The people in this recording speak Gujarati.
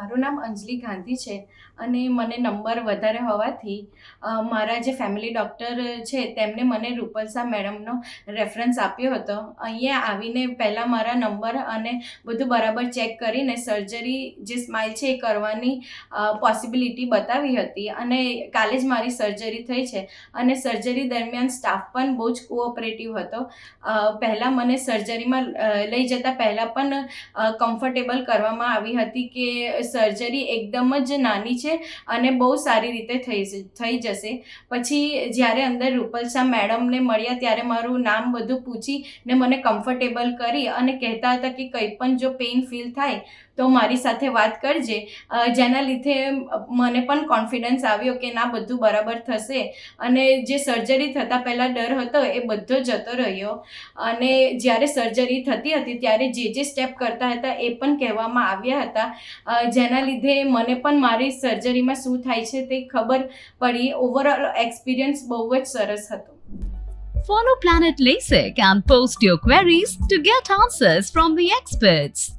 મારું નામ અંજલિ ગાંધી છે અને મને નંબર વધારે હોવાથી મારા જે ફેમિલી ડૉક્ટર છે તેમણે મને રૂપલસા મેડમનો રેફરન્સ આપ્યો હતો. અહીંયા આવીને પહેલાં મારા નંબર અને બધું બરાબર ચેક કરીને સર્જરી જે સ્માઇલ છે એ કરવાની પોસિબિલિટી બતાવી હતી અને કાલે જ મારી સર્જરી થઈ છે અને સર્જરી દરમિયાન સ્ટાફ પણ બહુ જ કોઓપરેટિવ હતો. પહેલાં મને સર્જરીમાં લઈ જતાં પહેલાં પણ કમ્ફર્ટેબલ કરવામાં આવી હતી કે સર્જરી એકદમ જ નાની છે અને બહુ સારી રીતે થઈ જશે. પછી જ્યારે અંદર રૂપલસા મેડમને મળ્યા ત્યારે મારું નામ બધું પૂછીને મને કમ્ફર્ટેબલ કરી અને કહેતા હતા કે કંઈ પણ જો પેઇન ફીલ થાય તો મારી સાથે વાત કરજે, જેના લીધે મને પણ કોન્ફિડન્સ આવ્યો કે ના બધું બરાબર થશે અને જે સર્જરી થતાં પહેલાં ડર હતો એ બધો જતો રહ્યો. અને જ્યારે સર્જરી થતી હતી ત્યારે જે સ્ટેપ કરતા હતા એ પણ કહેવામાં આવ્યા હતા, જેના લીધે મને પણ મારી સર્જરીમાં શું થાય છે તે ખબર પડી. ઓવરઓલ એક્સપિરિયન્સ બહુ જ સરસ હતો. Follow Planet LASIK and post your queries to get answers from the experts.